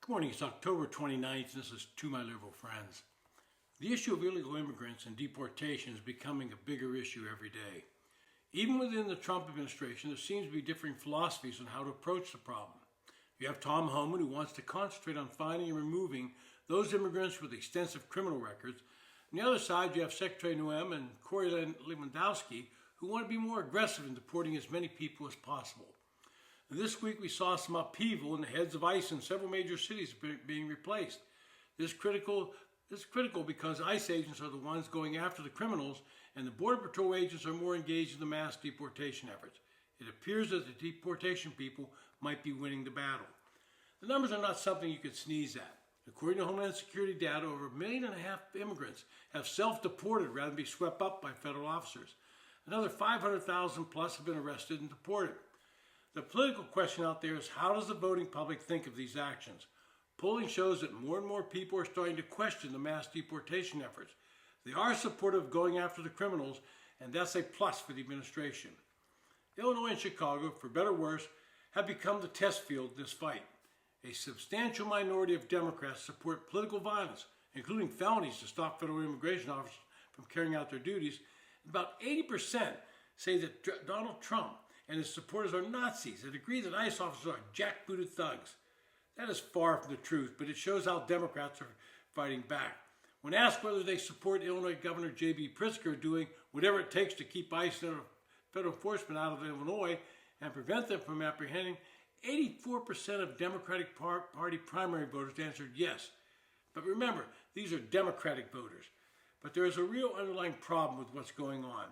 Good morning, it's October 29th, and this is To My Liberal Friends. The issue of illegal immigrants and deportation is becoming a bigger issue every day. Even within the Trump administration, there seems to be differing philosophies on how to approach the problem. You have Tom Homan, who wants to concentrate on finding and removing those immigrants with extensive criminal records. On the other side, you have Secretary Noem and Corey Lewandowski, who want to be more aggressive in deporting as many people as possible. This week we saw some upheaval in the heads of ICE in several major cities being replaced. This is critical because ICE agents are the ones going after the criminals, and the Border Patrol agents are more engaged in the mass deportation efforts. It appears that the deportation people might be winning the battle. The numbers are not something you could sneeze at. According to Homeland Security data, over 1.5 million immigrants have self-deported rather than be swept up by federal officers. Another 500,000 plus have been arrested and deported. The political question out there is, how does the voting public think of these actions? Polling shows that more and more people are starting to question the mass deportation efforts. They are supportive of going after the criminals, and that's a plus for the administration. Illinois and Chicago, for better or worse, have become the test field in this fight. A substantial minority of Democrats support political violence, including felonies to stop federal immigration officers from carrying out their duties. About 80% say that Donald Trump and his supporters are Nazis and agree that ICE officers are jackbooted thugs. That is far from the truth, but it shows how Democrats are fighting back. When asked whether they support Illinois Governor J.B. Pritzker doing whatever it takes to keep ICE and federal enforcement out of Illinois and prevent them from apprehending, 84% of Democratic Party primary voters answered yes. But remember, these are Democratic voters. But there is a real underlying problem with what's going on.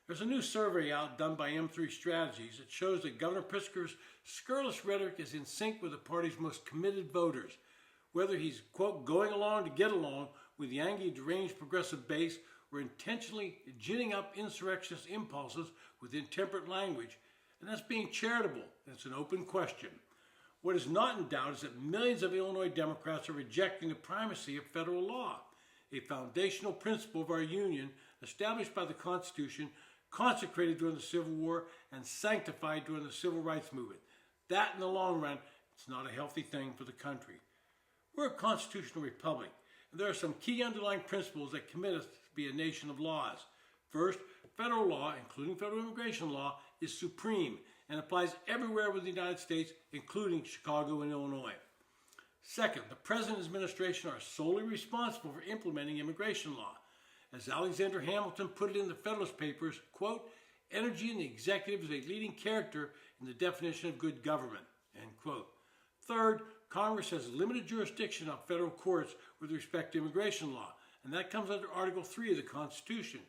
There's a new survey out done by M3 Strategies that shows that Governor Pritzker's scurrilous rhetoric is in sync with the party's most committed voters. Whether he's, quote, going along to get along with the angry, deranged progressive base or intentionally ginning up insurrectionist impulses with intemperate language, and that's being charitable, and it's an open question. What is not in doubt is that millions of Illinois Democrats are rejecting the primacy of federal law, a foundational principle of our union established by the Constitution, consecrated during the Civil War, and sanctified during the Civil Rights Movement. That, in the long run, it's not a healthy thing for the country. We're a constitutional republic, and there are some key underlying principles that commit us to be a nation of laws. First, federal law, including federal immigration law, is supreme and applies everywhere within the United States, including Chicago and Illinois. Second, the President and his administration are solely responsible for implementing immigration law. As Alexander Hamilton put it in the Federalist Papers, quote, energy in the executive is a leading character in the definition of good government, end quote. Third, Congress has limited jurisdiction on federal courts with respect to immigration law, and that comes under Article 3 of the Constitution.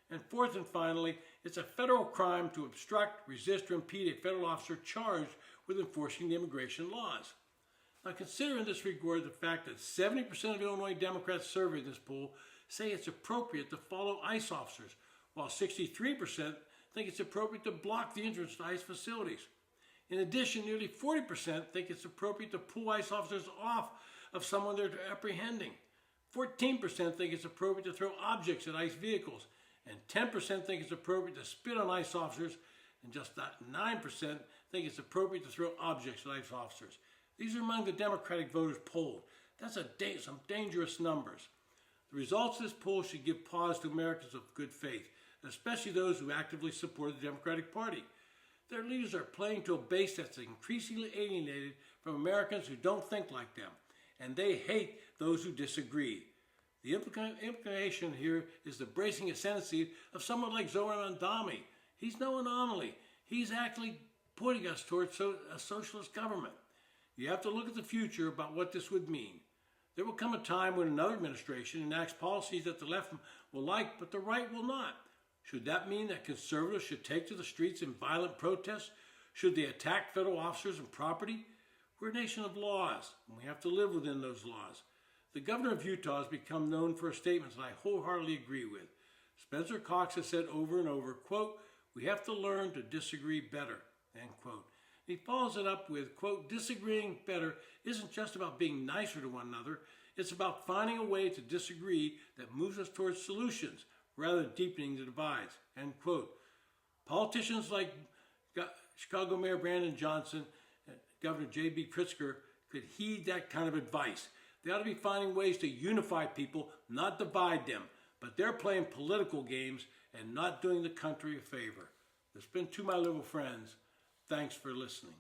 And fourth and finally, it's a federal crime to obstruct, resist, or impede a federal officer charged with enforcing the immigration laws. Now, consider in this regard the fact that 70% of Illinois Democrats surveyed in this poll say it's appropriate to follow ICE officers, while 63% think it's appropriate to block the entrance to ICE facilities. In addition, nearly 40% think it's appropriate to pull ICE officers off of someone they're apprehending. 14% think it's appropriate to throw objects at ICE vehicles, and 10% think it's appropriate to spit on ICE officers, and just 9% think it's appropriate to throw objects at ICE officers. These are among the Democratic voters polled. That's some dangerous numbers. The results of this poll should give pause to Americans of good faith, especially those who actively support the Democratic Party. Their leaders are playing to a base that's increasingly alienated from Americans who don't think like them, and they hate those who disagree. The implication here is the bracing ascendancy of someone like Zoran Adami. He's no anomaly. He's actually pointing us towards a socialist government. You have to look at the future about what this would mean. There will come a time when another administration enacts policies that the left will like, but the right will not. Should that mean that conservatives should take to the streets in violent protests? Should they attack federal officers and property? We're a nation of laws, and we have to live within those laws. The governor of Utah has become known for statements that I wholeheartedly agree with. Spencer Cox has said over and over, quote, we have to learn to disagree better, end quote. He follows it up with, quote, disagreeing better isn't just about being nicer to one another. It's about finding a way to disagree that moves us towards solutions rather than deepening the divides, end quote. Politicians like Chicago Mayor Brandon Johnson, Governor J.B. Pritzker could heed that kind of advice. They ought to be finding ways to unify people, not divide them. But they're playing political games and not doing the country a favor. This has been To My Little Friends. Thanks for listening.